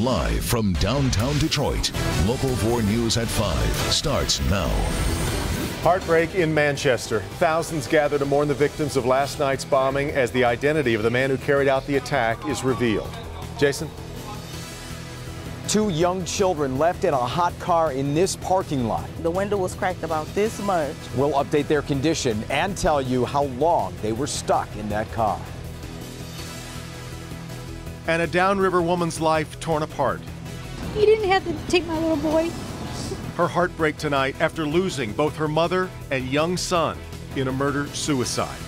Live from downtown Detroit, Local 4 News at 5 starts now. Heartbreak in Manchester. Thousands gather to mourn the victims of last night's bombing as the identity of the man who carried out the attack is revealed. Jason? 2 young children left in a hot car in this parking lot. The window was cracked about this much. We'll update their condition and tell you how long they were stuck in that car. And a downriver woman's life torn apart. You didn't have to take my little boy. Her heartbreak tonight after losing both her mother and young son in a murder-suicide.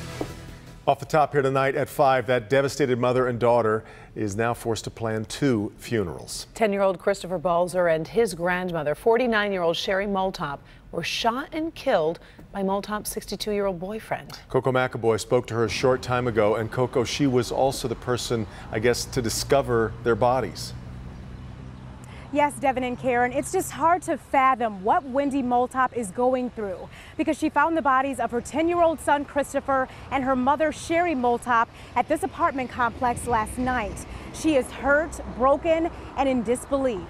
Off the top here tonight at 5, that devastated mother and daughter is now forced to plan 2 funerals. 10-year-old Christopher Balzer and his grandmother, 49-year-old Sherry Moltop, were shot and killed by Moltop's 62-year-old boyfriend. Coco McAvoy spoke to her a short time ago, and Coco, she was also the person, I guess, to discover their bodies. Yes, Devin and Karen, it's just hard to fathom what Wendy Moltop is going through because she found the bodies of her 10-year-old son, Christopher, and her mother, Sherry Moltop, at this apartment complex last night. She is hurt, broken, and in disbelief.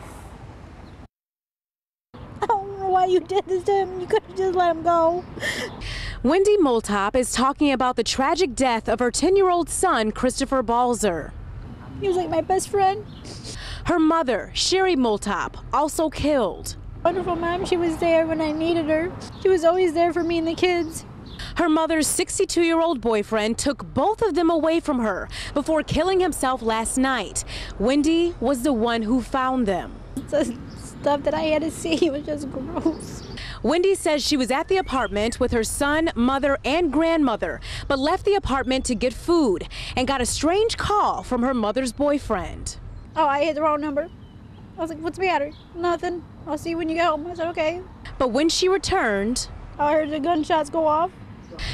I don't know why you did this to him. You could have just let him go. Wendy Moltop is talking about the tragic death of her 10-year-old son, Christopher Balzer. He was like my best friend. Her mother, Sherry Moltop, also killed. Wonderful mom, she was there when I needed her. She was always there for me and the kids. Her mother's 62-year-old boyfriend took both of them away from her before killing himself last night. Wendy was the one who found them. The stuff that I had to see was just gross. Wendy says she was at the apartment with her son, mother, and grandmother, but left the apartment to get food and got a strange call from her mother's boyfriend. Oh, I hit the wrong number. I was like, what's the matter? Nothing. I'll see you when you get home. I said, okay. But when she returned, I heard the gunshots go off.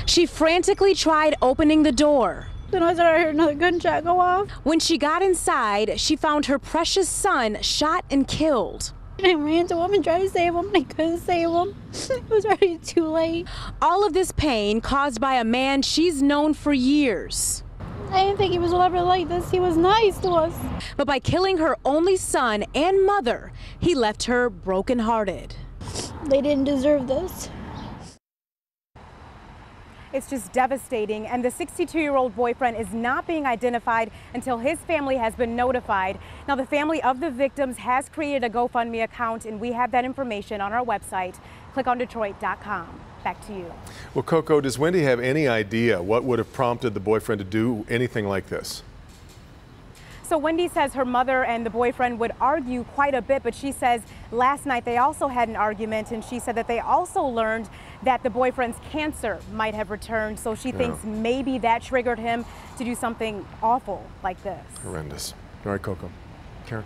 She frantically tried opening the door. Then I heard another gunshot go off. When she got inside, she found her precious son shot and killed. And I ran to him and tried to save him, and I couldn't save him. It was already too late. All of this pain caused by a man she's known for years. I didn't think he was ever like this. He was nice to us. But by killing her only son and mother, he left her brokenhearted. They didn't deserve this. It's just devastating, and the 62-year-old boyfriend is not being identified until his family has been notified. Now, the family of the victims has created a GoFundMe account, and we have that information on our website, clickondetroit.com. Back to you. Well, Coco, does Wendy have any idea what would have prompted the boyfriend to do anything like this? So Wendy says her mother and the boyfriend would argue quite a bit, but she says last night they also had an argument, and she said that they also learned that the boyfriend's cancer might have returned, so she thinks maybe that triggered him to do something awful like this. Horrendous. All right, Coco. Karen?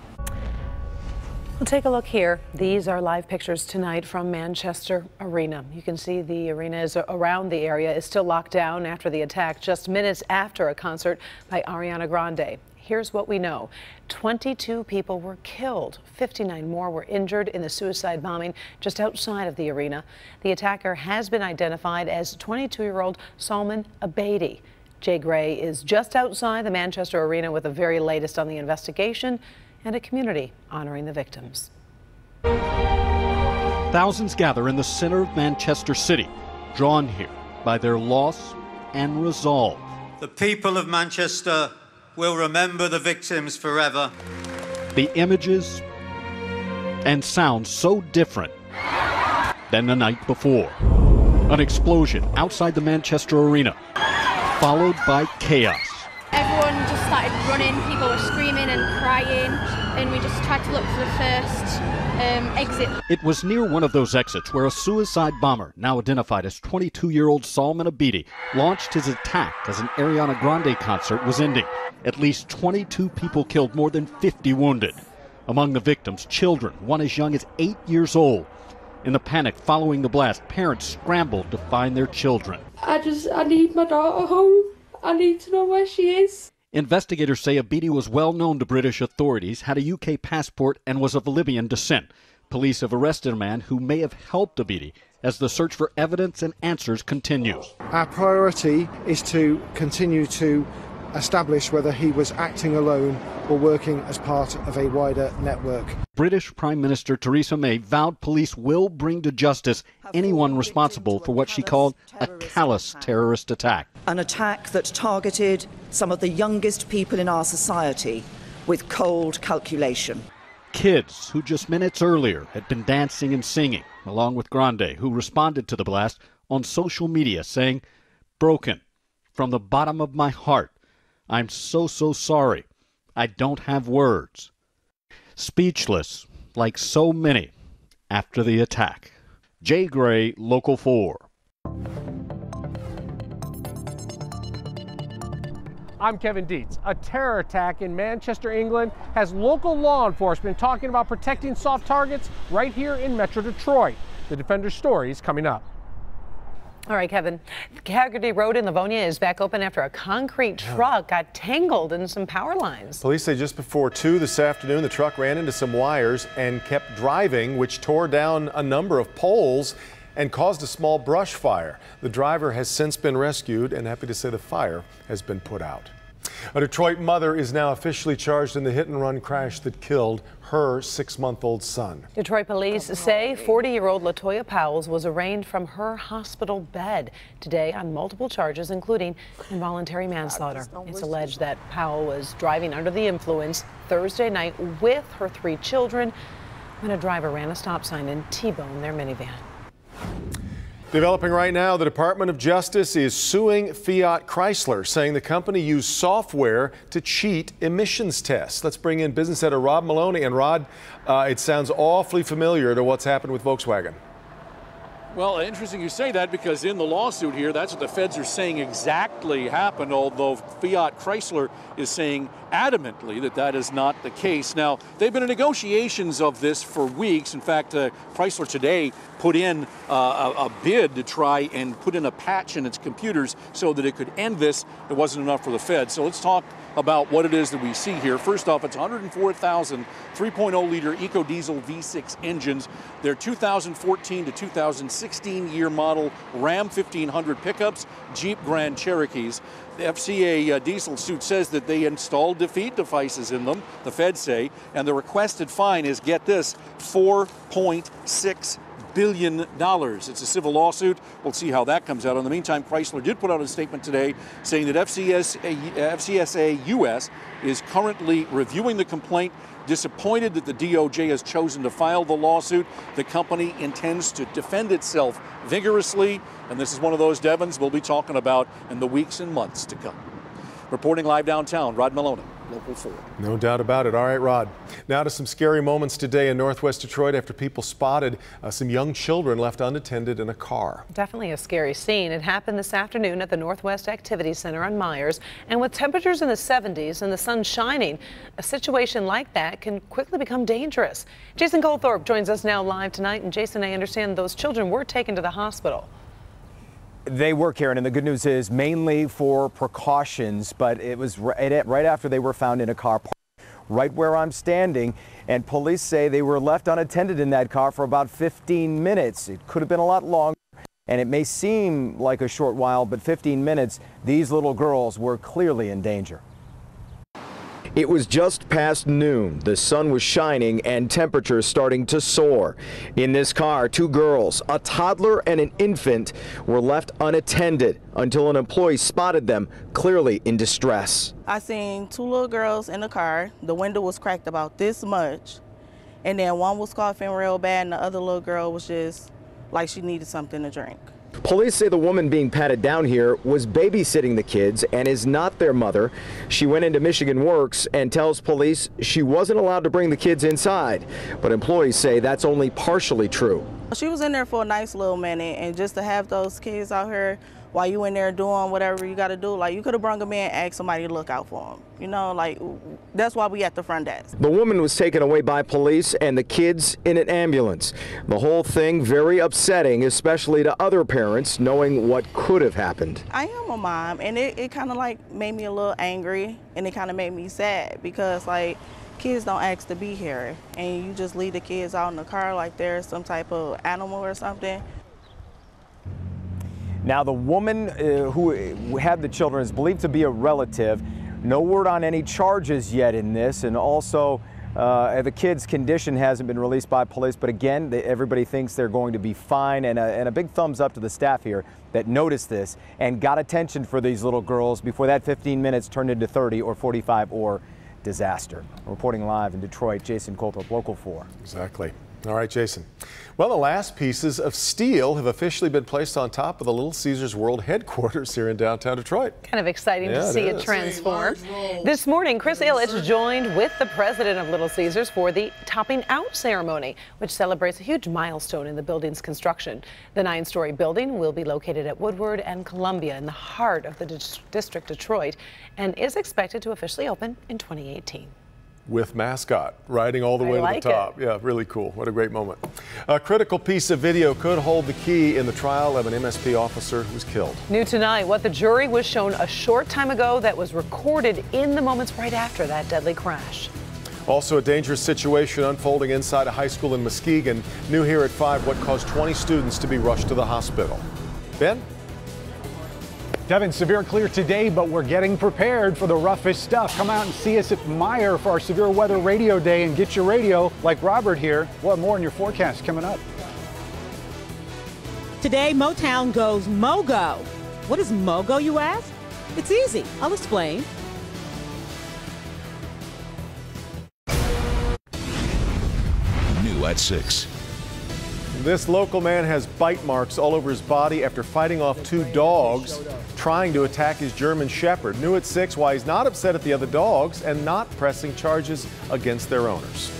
We'll take a look here. These are live pictures tonight from Manchester Arena. You can see the arena is around the area is still locked down after the attack just minutes after a concert by Ariana Grande. Here's what we know. 22 people were killed. 59 more were injured in the suicide bombing just outside of the arena. The attacker has been identified as 22-year-old Salman Abedi. Jay Gray is just outside the Manchester Arena with the very latest on the investigation and a community honoring the victims. Thousands gather in the center of Manchester City, drawn here by their loss and resolve. The people of Manchester will remember the victims forever. The images and sounds so different than the night before. An explosion outside the Manchester Arena, followed by chaos. Everyone just started running, people were screaming and crying, and we just tried to look for the first exit. It was near one of those exits where a suicide bomber, now identified as 22-year-old Salman Abedi, launched his attack as an Ariana Grande concert was ending. At least 22 people killed, more than 50 wounded. Among the victims, children, one as young as 8 years old. In the panic following the blast, parents scrambled to find their children. I need my daughter home. I need to know where she is. Investigators say Abedi was well known to British authorities, had a UK passport, and was of Libyan descent. Police have arrested a man who may have helped Abedi as the search for evidence and answers continues. Our priority is to continue to establish whether he was acting alone or working as part of a wider network. British Prime Minister Theresa May vowed police will bring to justice anyone responsible for what she called a callous terrorist attack. An attack that targeted some of the youngest people in our society with cold calculation. Kids who just minutes earlier had been dancing and singing, along with Grande, who responded to the blast on social media saying, "Broken from the bottom of my heart. I'm so sorry. I don't have words." Speechless, like so many, after the attack. Jay Gray, Local 4. I'm Kevin Dietz. A terror attack in Manchester, England has local law enforcement talking about protecting soft targets right here in Metro Detroit. The Defender's story is coming up. All right, Kevin. Haggerty Road in Livonia is back open after a concrete truck got tangled in some power lines. Police say just before 2 this afternoon, the truck ran into some wires and kept driving, which tore down a number of poles and caused a small brush fire. The driver has since been rescued, and happy to say the fire has been put out. A Detroit mother is now officially charged in the hit-and-run crash that killed her 6-month-old son. Detroit police say 40-year-old Latoya Powles was arraigned from her hospital bed today on multiple charges, including involuntary manslaughter. It's alleged that Powell was driving under the influence Thursday night with her 3 children when a driver ran a stop sign and T-boned their minivan. Developing right now, the Department of Justice is suing Fiat Chrysler, saying the company used software to cheat emissions tests. Let's bring in business editor Rob Maloney. And Rod, it sounds awfully familiar to what's happened with Volkswagen. Well, interesting you say that, because in the lawsuit here, that's what the feds are saying exactly happened, although Fiat Chrysler is saying adamantly that that is not the case. Now, they've been in negotiations of this for weeks. In fact, Chrysler today put in a bid to try and put in a patch in its computers so that it could end this. It wasn't enough for the feds. So let's talk about what it is that we see here. First off, it's 104,000 3.0-liter EcoDiesel V6 engines. They're 2014 to 2016 year model Ram 1500 pickups, Jeep Grand Cherokees. The FCA diesel suit says that they installed defeat devices in them, the feds say, and the requested fine is, get this, $4.6 billion. It's a civil lawsuit. We'll see how that comes out. In the meantime, Chrysler did put out a statement today saying that FCSA US is currently reviewing the complaint. Disappointed that the DOJ has chosen to file the lawsuit. The company intends to defend itself vigorously, and this is one of those, Devons, we'll be talking about in the weeks and months to come. Reporting live downtown, Rod Maloney, Local 4. No doubt about it. All right, Rod. Now to some scary moments today in Northwest Detroit after people spotted some young children left unattended in a car. Definitely a scary scene. It happened this afternoon at the Northwest Activity Center on Myers, and with temperatures in the 70s and the sun shining, a situation like that can quickly become dangerous. Jason Colthorpe joins us now live tonight, and Jason, I understand those children were taken to the hospital. They were, Karen, and the good news is mainly for precautions, but it was right after they were found in a car parked right where I'm standing, and police say they were left unattended in that car for about 15 minutes. It could have been a lot longer, and it may seem like a short while, but 15 minutes, these little girls were clearly in danger. It was just past noon. The sun was shining and temperatures starting to soar. In this car, 2 girls, a toddler and an infant, were left unattended until an employee spotted them, clearly in distress. I seen 2 little girls in the car. The window was cracked about this much. And then one was coughing real bad, and the other little girl was just like she needed something to drink. Police say the woman being patted down here was babysitting the kids and is not their mother. She went into Michigan Works and tells police she wasn't allowed to bring the kids inside. But employees say that's only partially true. She was in there for a nice little minute, and just to have those kids out here while you in there doing whatever you got to do, like, you could have brought them in and asked somebody to look out for them. You know, like, that's why we at the front desk. The woman was taken away by police and the kids in an ambulance. The whole thing very upsetting, especially to other parents, knowing what could have happened. I am a mom, and it kind of like made me a little angry, and it kind of made me sad because, like, kids don't ask to be here, and you just leave the kids out in the car like they're some type of animal or something. Now, the woman who had the children is believed to be a relative. No word on any charges yet in this, and also the kid's condition hasn't been released by police, but again, everybody thinks they're going to be fine, and a big thumbs up to the staff here that noticed this and got attention for these little girls before that 15 minutes turned into 30 or 45 or disaster. Reporting live in Detroit, Jason Colthorpe, Local 4. Exactly. All right, Jason. Well, the last pieces of steel have officially been placed on top of the Little Caesars World headquarters here in downtown Detroit. Kind of exciting to see it transform. This morning, Chris Ilitch joined with the president of Little Caesars for the topping out ceremony, which celebrates a huge milestone in the building's construction. The 9-story building will be located at Woodward and Columbia in the heart of the District Detroit and is expected to officially open in 2018. With mascot riding all the way to the top. Yeah, really cool. What a great moment. A critical piece of video could hold the key in the trial of an MSP officer who was killed. New tonight, what the jury was shown a short time ago that was recorded in the moments right after that deadly crash. Also, a dangerous situation unfolding inside a high school in Muskegon. New here at 5, what caused 20 students to be rushed to the hospital. Ben? Devin, severe clear today, but we're getting prepared for the roughest stuff. Come out and see us at Meyer for our Severe Weather Radio Day and get your radio like Robert here. We'll have more in your forecast coming up. Today, Motown goes MOGO. What is MOGO, you ask? It's easy. I'll explain. New at 6. This local man has bite marks all over his body after fighting off 2 dogs trying to attack his German Shepherd. New at 6, why he's not upset at the other dogs and not pressing charges against their owners.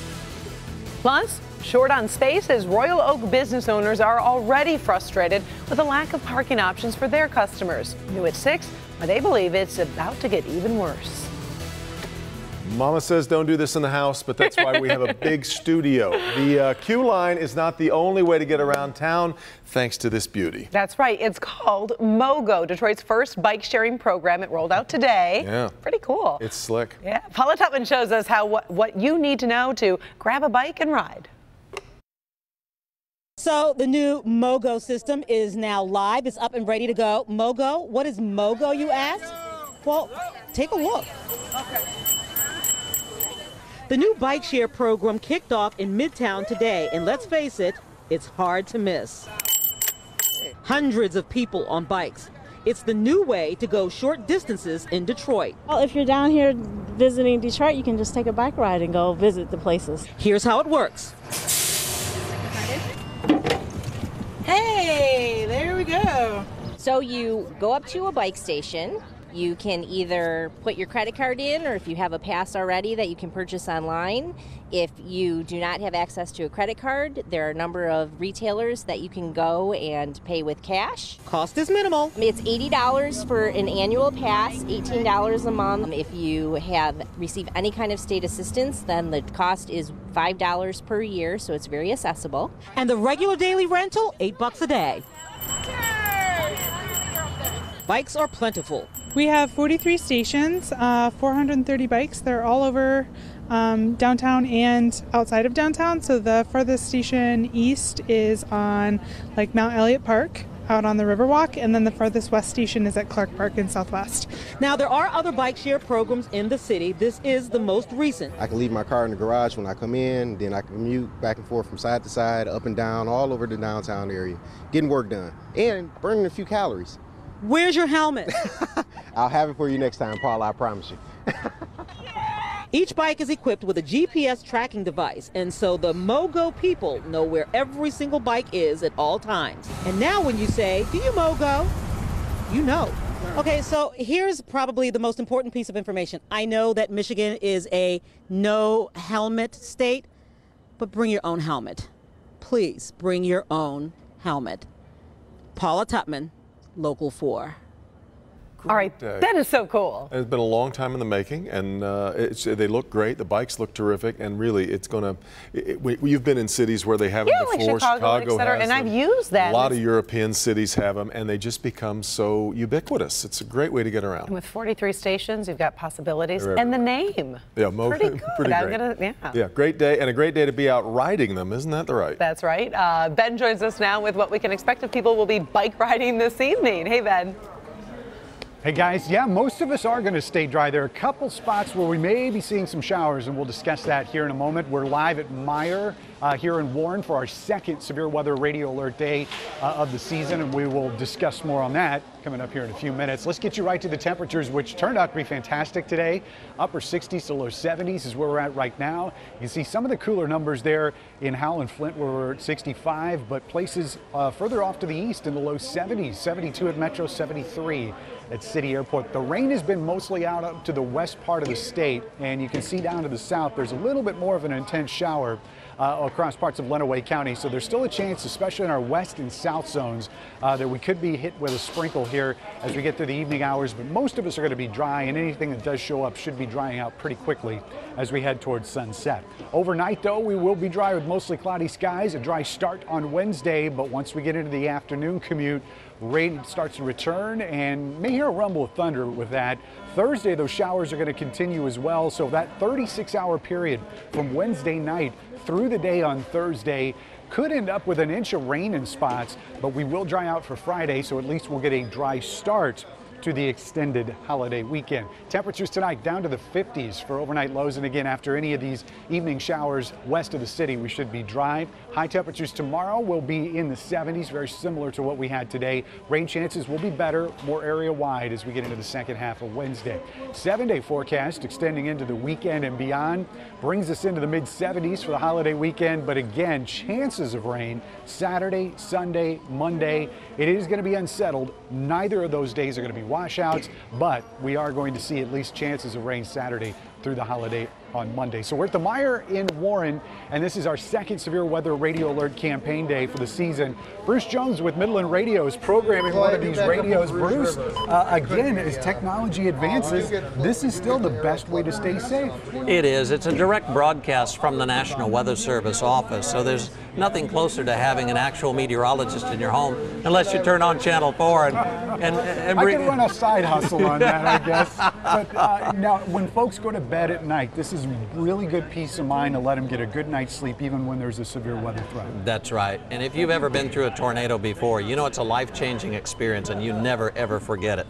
Plus, short on space as Royal Oak business owners are already frustrated with a lack of parking options for their customers. New at 6, why they believe it's about to get even worse. Mama says don't do this in the house, but that's why we have a big studio. The Q line is not the only way to get around town, thanks to this beauty. That's right. It's called MOGO, Detroit's first bike sharing program. It rolled out today. Yeah. Pretty cool. It's slick. Yeah. Paula Tutman shows us what you need to know to grab a bike and ride. So the new MOGO system is now live. It's up and ready to go. MOGO, what is MOGO, you ask? Well, take a look. Okay. The new bike share program kicked off in Midtown today, and let's face it, it's hard to miss. Hundreds of people on bikes. It's the new way to go short distances in Detroit. Well, if you're down here visiting Detroit, you can just take a bike ride and go visit the places. Here's how it works. Hey, there we go. So you go up to a bike station. You can either put your credit card in, or if you have a pass already that you can purchase online. If you do not have access to a credit card, there are a number of retailers that you can go and pay with cash. Cost is minimal. It's $80 for an annual pass, $18 a month. If you have received any kind of state assistance, then the cost is $5 per year, so it's very accessible. And the regular daily rental, $8 a day. Bikes are plentiful. We have 43 stations, 430 bikes. They're all over downtown and outside of downtown. So the farthest station east is on like Mount Elliott Park out on the Riverwalk, and then the farthest west station is at Clark Park in Southwest. Now there are other bike share programs in the city. This is the most recent. I can leave my car in the garage when I come in, then I can commute back and forth from side to side, up and down, all over the downtown area, getting work done and burning a few calories. Where's your helmet? I'll have it for you next time, Paul, I promise you. Each bike is equipped with a GPS tracking device, and so the MOGO people know where every single bike is at all times. And now when you say, do you MOGO? You know. Okay, so here's probably the most important piece of information. I know that Michigan is a no helmet state, but bring your own helmet. Please bring your own helmet. Paula Tutman, Local 4. All right, that is so cool. It's been a long time in the making, and they look great. The bikes look terrific, and really, it's going to. You've been in cities where they have them before. Like Chicago has and I've used that. A lot of European cities have them, and they just become so ubiquitous. It's a great way to get around. And with 43 stations, you've got possibilities, and the name. Yeah, pretty good. Pretty great. Yeah, great day, and a great day to be out riding them. Isn't that right? That's right. Ben joins us now with what we can expect of people will be bike riding this evening. Hey, Ben. Hey guys, yeah, most of us are going to stay dry. There are a couple spots where we may be seeing some showers, and we'll discuss that here in a moment. We're live at Meijer here in Warren for our second severe weather radio alert day of the season, and we will discuss more on that coming up here in a few minutes. Let's get you right to the temperatures, which turned out to be fantastic today. Upper 60s to low 70s is where we're at right now. You can see some of the cooler numbers there in Howell and Flint where we're at 65, but places further off to the east in the low 70s, 72 at Metro, 73 at City Airport. The rain has been mostly out up to the west part of the state, and you can see down to the south there's a little bit more of an intense shower across parts of Lenawee County. So there's still a chance, especially in our west and south zones, that we could be hit with a sprinkle here as we get through the evening hours. But most of us are going to be dry, and anything that does show up should be drying out pretty quickly as we head towards sunset. Overnight, though, we will be dry with mostly cloudy skies. A dry start on Wednesday, but once we get into the afternoon commute, rain starts to return, and may hear a rumble of thunder with that. Thursday, those showers are going to continue as well. So that 36-hour period from Wednesday night through the day on Thursday could end up with an inch of rain in spots, but we will dry out for Friday, so at least we'll get a dry start to the extended holiday weekend. Temperatures tonight down to the 50s for overnight lows, and again, after any of these evening showers west of the city, we should be dry. High temperatures tomorrow will be in the 70s, very similar to what we had today. Rain chances will be better, more area wide as we get into the second half of Wednesday. 7-day forecast extending into the weekend and beyond brings us into the mid 70s for the holiday weekend, but again, chances of rain Saturday, Sunday, Monday. It is going to be unsettled. Neither of those days are going to be washouts, but we are going to see at least chances of rain Saturday through the holiday on Monday. So we're at the Meijer in Warren, and this is our second severe weather radio alert campaign day for the season. Bruce Jones with Midland Radio is programming one of these radios. Bruce, again, as technology advances, this is still the best way to stay safe. It is. It's a direct broadcast from the National Weather Service office, so there's nothing closer to having an actual meteorologist in your home, unless you turn on Channel 4 and I can run a side hustle on that, I guess. But now, when folks go to bed at night, this is really good peace of mind to let them get a good night's sleep even when there's a severe weather threat. That's right. And if you've ever been through a tornado before, you know it's a life-changing experience, and you never, ever forget it.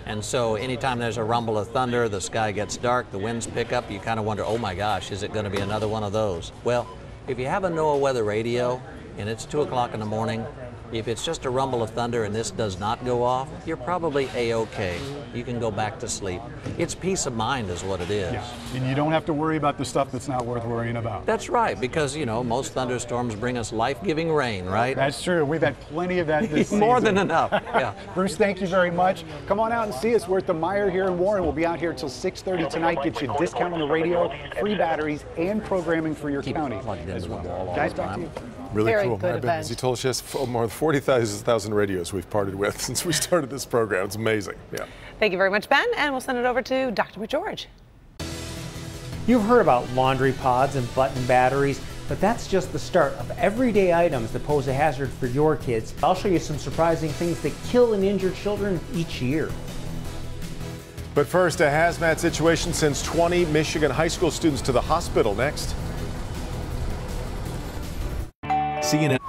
And so anytime there's a rumble of thunder, the sky gets dark, the winds pick up, you kind of wonder, oh my gosh, is it going to be another one of those? Well, if you have a NOAA weather radio and it's 2 o'clock in the morning, if it's just a rumble of thunder and this does not go off, you're probably A-OK. You can go back to sleep. It's peace of mind is what it is. Yeah. And you don't have to worry about the stuff that's not worth worrying about. That's right, because, you know, most thunderstorms bring us life-giving rain, right? That's true. We've had plenty of that this season. More than enough, yeah. Bruce, thank you very much. Come on out and see us. We're at the Meijer here in Warren. We'll be out here until 6:30 tonight. Get you a discount on the radio, free batteries, and programming for your county as well. Guys, back to you. Really Very cool. good event. As he told us, she has more than 40,000 radios we've parted with since we started this program. It's amazing. Yeah. Thank you very much, Ben, and we'll send it over to Dr. McGeorge. You've heard about laundry pods and button batteries, but that's just the start of everyday items that pose a hazard for your kids. I'll show you some surprising things that kill and injure children each year. But first, a hazmat situation sends 20 Michigan high school students to the hospital. Next. CNN.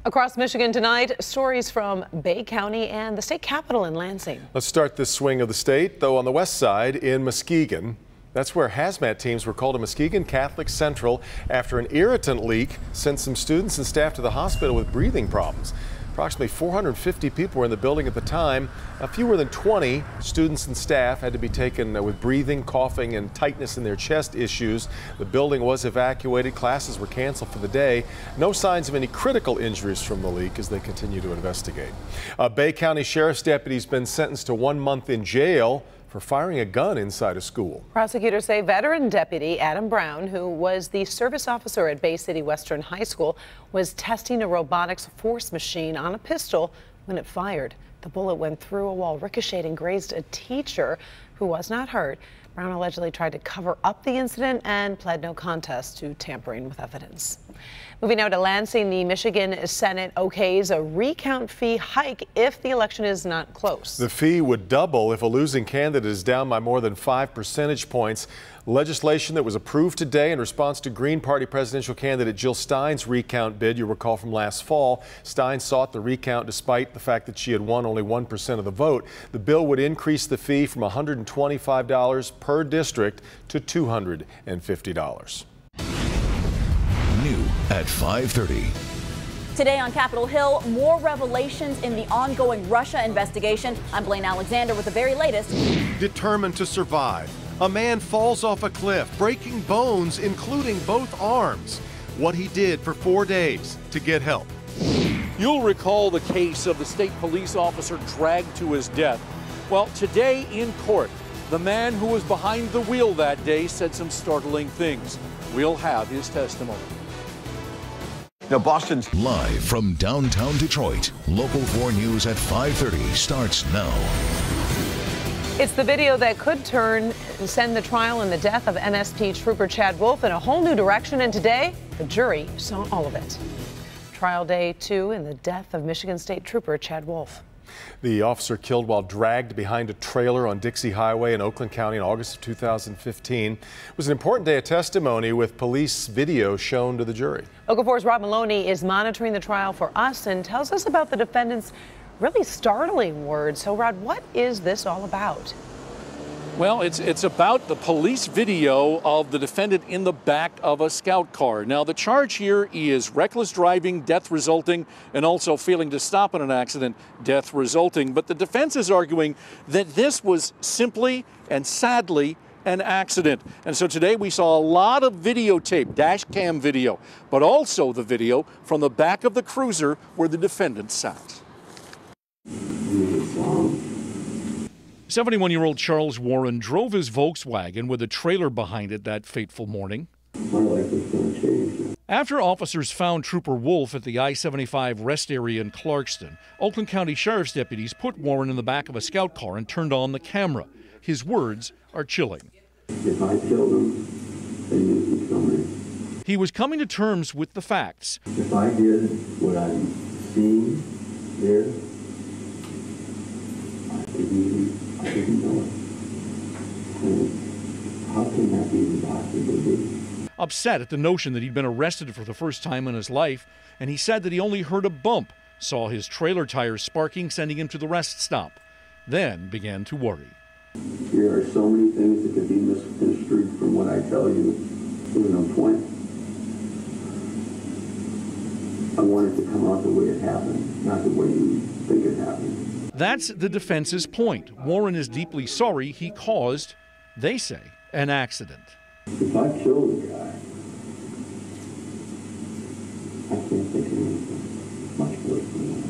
Across Michigan tonight, stories from Bay County and the state capitol in Lansing. Let's start this swing of the state, though on the west side in Muskegon. That's where hazmat teams were called to Muskegon Catholic Central after an irritant leak sent some students and staff to the hospital with breathing problems. Approximately 450 people were in the building at the time. Fewer than 20 students and staff had to be taken with breathing, coughing, and tightness in their chest issues. The building was evacuated. Classes were canceled for the day. No signs of any critical injuries from the leak as they continue to investigate. A Bay County Sheriff's deputy's been sentenced to 1 month in jail for firing a gun inside a school. Prosecutors say veteran deputy Adam Brown, who was the service officer at Bay City Western High School, was testing a robotics force machine on a pistol when it fired. The bullet went through a wall, ricocheted and grazed a teacher who was not hurt. Brown allegedly tried to cover up the incident and pled no contest to tampering with evidence. Moving now to Lansing, the Michigan Senate okays a recount fee hike if the election is not close. The fee would double if a losing candidate is down by more than 5 percentage points. Legislation that was approved today in response to Green Party presidential candidate Jill Stein's recount bid. You recall from last fall, Stein sought the recount despite the fact that she had won only 1% of the vote. The bill would increase the fee from $125 per district to $250. New at 5:30. Today on Capitol Hill, more revelations in the ongoing Russia investigation. I'm Blaine Alexander with the very latest. Determined to survive, a man falls off a cliff, breaking bones, including both arms. What he did for 4 days to get help. You'll recall the case of the state police officer dragged to his death. Well, today in court, the man who was behind the wheel that day said some startling things. We'll have his testimony. Now, Boston's live from downtown Detroit. Local 4 News at 5:30 starts now. It's the video that could send the trial in the death of MST trooper Chad Wolf in a whole new direction. And today, the jury saw all of it. Trial day 2 in the death of Michigan State trooper Chad Wolf. The officer killed while dragged behind a trailer on Dixie Highway in Oakland County in August of 2015. It was an important day of testimony with police video shown to the jury. Local 4's Rob Maloney is monitoring the trial for us and tells us about the defendant's really startling words. So, Rod, what is this all about? Well, it's about the police video of the defendant in the back of a scout car. Now, the charge here is reckless driving, death resulting, and also failing to stop in an accident, death resulting. But the defense is arguing that this was simply and sadly an accident. And so today we saw a lot of videotape, dash cam video, but also the video from the back of the cruiser where the defendant sat. 71-year-old Charles Warren drove his Volkswagen with a trailer behind it that fateful morning. After officers found Trooper Wolf at the I-75 rest area in Clarkston, Oakland County Sheriff's deputies put Warren in the back of a scout car and turned on the camera. His words are chilling. If I killed him, then you can kill me. He was coming to terms with the facts. If I did what I'm seeing there, I didn't know it. And how can that be possible? Upset at the notion that he'd been arrested for the first time in his life, and he said that he only heard a bump, saw his trailer tires sparking, sending him to the rest stop, then began to worry. There are so many things that could be misconstrued from what I tell you. There's no point. I want it to come out the way it happened, not the way you think it happened. That's the defense's point. Warren is deeply sorry he caused, they say, an accident. If I killed a guy, I can't think of anything much worse than that.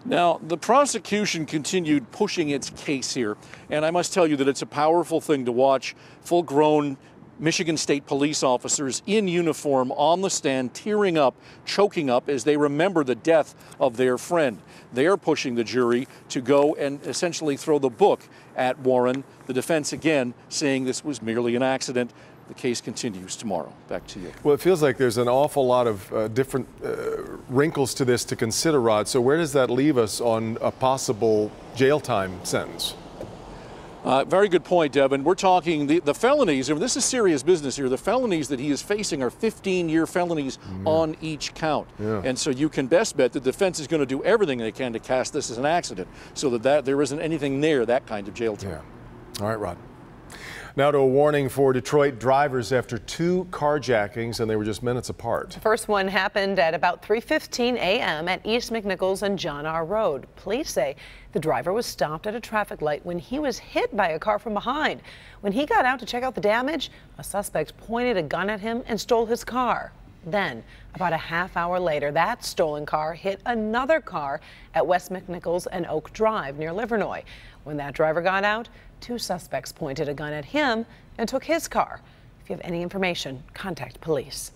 Now, the prosecution continued pushing its case here, and I must tell you that it's a powerful thing to watch full-grown Michigan State police officers in uniform on the stand, tearing up, choking up as they remember the death of their friend. They are pushing the jury to go and essentially throw the book at Warren. The defense again saying this was merely an accident. The case continues tomorrow. Back to you. Well, it feels like there's an awful lot of different wrinkles to this to consider, Rod. So where does that leave us on a possible jail time sentence? Very good point, Devin. We're talking the felonies, and this is serious business here. The felonies that he is facing are 15-year felonies on each count. Yeah. And so you can best bet the defense is going to do everything they can to cast this as an accident so that there isn't anything near that kind of jail time. Yeah. All right, Rod. Now to a warning for Detroit drivers after 2 carjackings, and they were just minutes apart. The first one happened at about 3:15 a.m. at East McNichols and John R. Road. Police say the driver was stopped at a traffic light when he was hit by a car from behind. When he got out to check out the damage, a suspect pointed a gun at him and stole his car. Then, about a half hour later, that stolen car hit another car at West McNichols and Oak Drive near Livernois. When that driver got out, 2 suspects pointed a gun at him and took his car. If you have any information, contact police.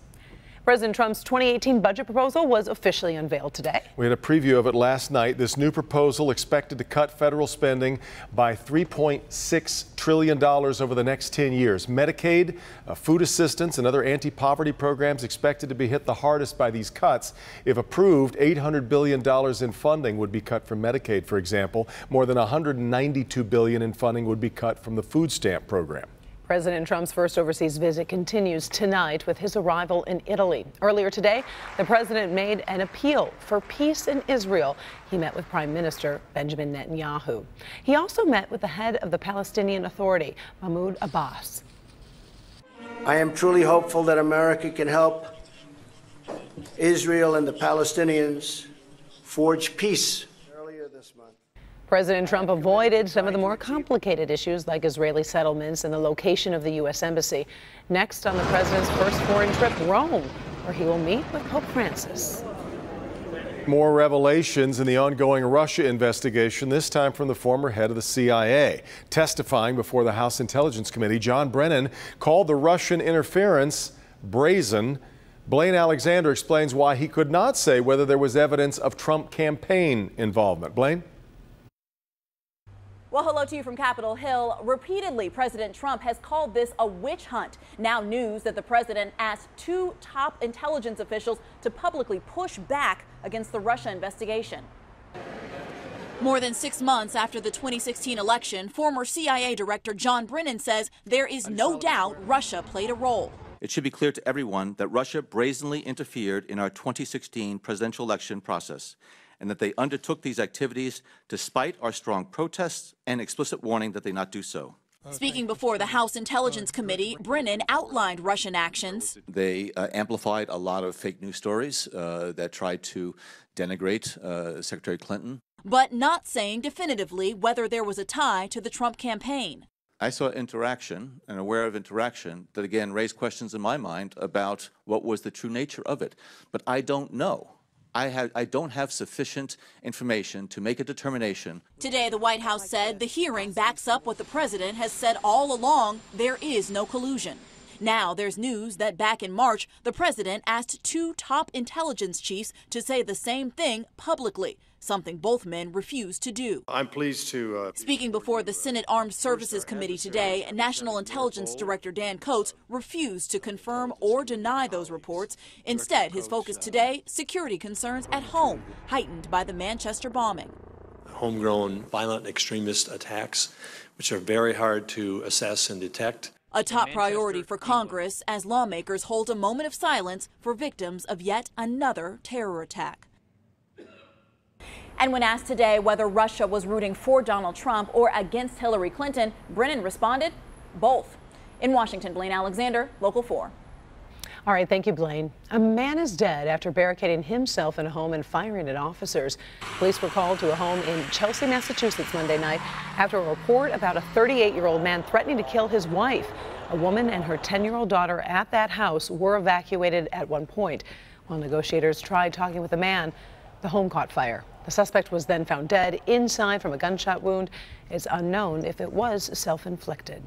President Trump's 2018 budget proposal was officially unveiled today. We had a preview of it last night. This new proposal expected to cut federal spending by $3.6 trillion over the next 10 years. Medicaid, food assistance, and other anti-poverty programs expected to be hit the hardest by these cuts. If approved, $800 billion in funding would be cut from Medicaid, for example. More than $192 billion in funding would be cut from the food stamp program. President Trump's first overseas visit continues tonight with his arrival in Italy. Earlier today, the president made an appeal for peace in Israel. He met with Prime Minister Benjamin Netanyahu. He also met with the head of the Palestinian Authority, Mahmoud Abbas. I am truly hopeful that America can help Israel and the Palestinians forge peace. Earlier this month, President Trump avoided some of the more complicated issues like Israeli settlements and the location of the U.S. Embassy. Next on the president's first foreign trip, Rome, where he will meet with Pope Francis. More revelations in the ongoing Russia investigation, this time from the former head of the CIA. Testifying before the House Intelligence Committee, John Brennan called the Russian interference brazen. Blaine Alexander explains why he could not say whether there was evidence of Trump campaign involvement. Blaine? Well, hello to you from Capitol Hill. Repeatedly, President Trump has called this a witch hunt. Now news that the president asked two top intelligence officials to publicly push back against the Russia investigation. More than 6 months after the 2016 election, former CIA Director John Brennan says there is no doubt Russia played a role. It should be clear to everyone that Russia brazenly interfered in our 2016 presidential election process, and that they undertook these activities despite our strong protests and explicit warning that they not do so. Speaking before the House Intelligence Committee, Brennan outlined Russian actions. They amplified a lot of fake news stories that tried to denigrate Secretary Clinton. But not saying definitively whether there was a tie to the Trump campaign. I saw interaction and aware of interaction that again raised questions in my mind about what was the true nature of it. But I don't know. I don't have sufficient information to make a determination. Today, the White House said the hearing backs up what the president has said all along: there is no collusion. Now there's news that back in March, the president asked two top intelligence chiefs to say the same thing publicly, something both men refused to do. I'm pleased to... Speaking before the Senate Armed Services Committee today, National Intelligence Director Dan Coats refused to confirm or deny those reports. Instead, his focus today, security concerns at home, heightened by the Manchester bombing. Homegrown violent extremist attacks, which are very hard to assess and detect. A top priority for Congress as lawmakers hold a moment of silence for victims of yet another terror attack. And when asked today whether Russia was rooting for Donald Trump or against Hillary Clinton, Brennan responded, both. In Washington, Blaine Alexander, Local 4. All right, thank you, Blaine. A man is dead after barricading himself in a home and firing at officers. Police were called to a home in Chelsea, Massachusetts Monday night after a report about a 38-year-old man threatening to kill his wife. A woman and her 10-year-old daughter at that house were evacuated at one point. While negotiators tried talking with the man, the home caught fire. The suspect was then found dead inside from a gunshot wound. It's unknown if it was self-inflicted.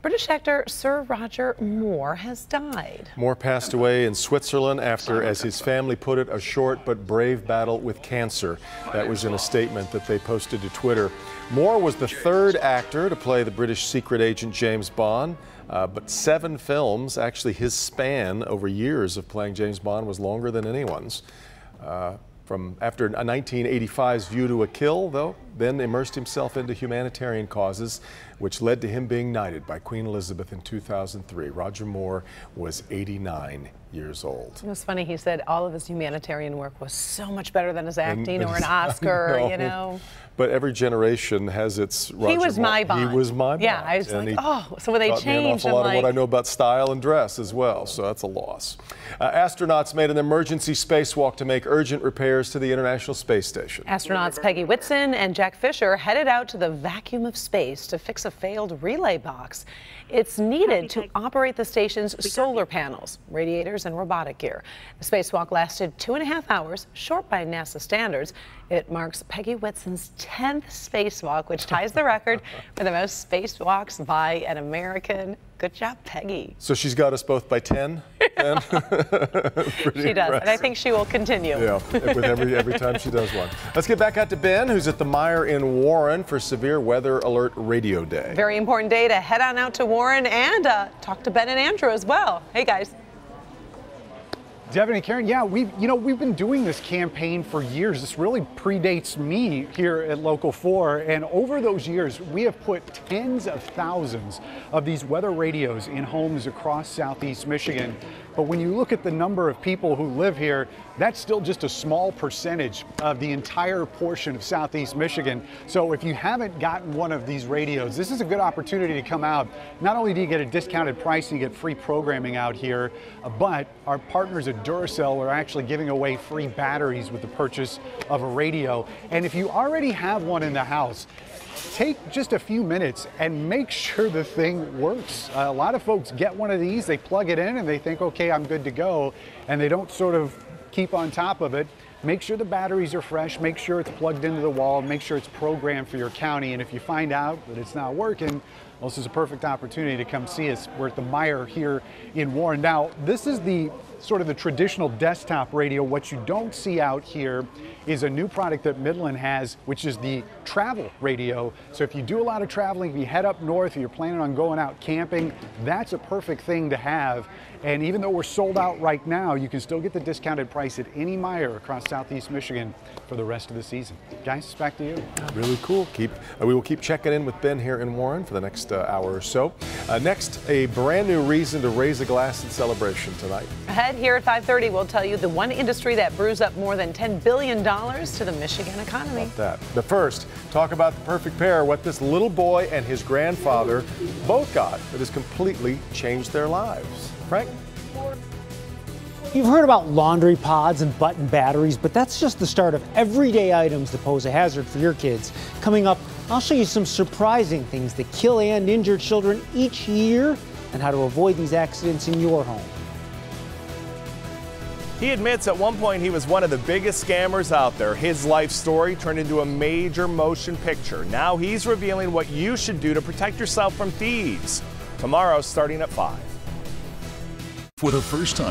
British actor Sir Roger Moore has died. Moore passed away in Switzerland after, as his family put it, a short but brave battle with cancer. That was in a statement that they posted to Twitter. Moore was the third actor to play the British secret agent James Bond, but 7 films. Actually, his span over years of playing James Bond was longer than anyone's. From after 1985's View to a Kill, though, then immersed himself into humanitarian causes, which led to him being knighted by Queen Elizabeth in 2003. Roger Moore was 89 years old. It was funny, he said all of his humanitarian work was so much better than his acting or an Oscar, no, you know. But every generation has its Roger He was Moore. my Bond. He was my Bond. Yeah, I was and like, oh, so when they changed, an awful lot of what I know about style and dress as well, so that's a loss. Astronauts made an emergency spacewalk to make urgent repairs to the International Space Station. Astronauts Peggy Whitson and Jack Fisher headed out to the vacuum of space to fix a failed relay box. It's needed to operate the station's solar panels, radiators, and robotic gear. The spacewalk lasted 2.5 hours, short by NASA standards. It marks Peggy Whitson's 10th spacewalk, which ties the record for the most spacewalks by an American. Good job, Peggy. So she's got us both by 10? She does, and I think she will continue. Yeah, with every time she does one. Let's get back out to Ben, who's at the Meijer in Warren for Severe Weather Alert Radio Day. Very important day to head on out to Warren and talk to Ben and Andrew as well. Hey, guys. Devin and Karen, yeah, we've been doing this campaign for years. This really predates me here at Local 4, and over those years, we have put tens of thousands of these weather radios in homes across Southeast Michigan. But when you look at the number of people who live here, that's still just a small percentage of the entire portion of Southeast Michigan. So if you haven't gotten one of these radios, this is a good opportunity to come out. Not only do you get a discounted price and you get free programming out here, but our partners at Duracell are actually giving away free batteries with the purchase of a radio. And if you already have one in the house, take just a few minutes and make sure the thing works. A lot of folks get one of these, they plug it in and they think, okay, I'm good to go, and they don't sort of keep on top of it. Make sure the batteries are fresh, make sure it's plugged into the wall, make sure it's programmed for your county, and if you find out that it's not working, well, this is a perfect opportunity to come see us. We're at the Meijer here in Warren. Now, this is the sort of the traditional desktop radio. What you don't see out here is a new product that Midland has, which is the travel radio. So if you do a lot of traveling, if you head up north, if you're planning on going out camping, that's a perfect thing to have. And even though we're sold out right now, you can still get the discounted price at any Meijer across Southeast Michigan for the rest of the season. Guys, back to you. Really cool. We will keep checking in with Ben here in Warren for the next hour or so. Next, a brand new reason to raise a glass in celebration tonight. Ahead here at 5:30, we'll tell you the one industry that brews up more than $10 billion to the Michigan economy. About that. But first, talk about the perfect pair, what this little boy and his grandfather both got that has completely changed their lives. Frank? You've heard about laundry pods and button batteries, but that's just the start of everyday items that pose a hazard for your kids. Coming up, I'll show you some surprising things that kill and injure children each year and how to avoid these accidents in your home. He admits at one point he was one of the biggest scammers out there. His life story turned into a major motion picture. Now he's revealing what you should do to protect yourself from thieves. Tomorrow, starting at 5. For the first time.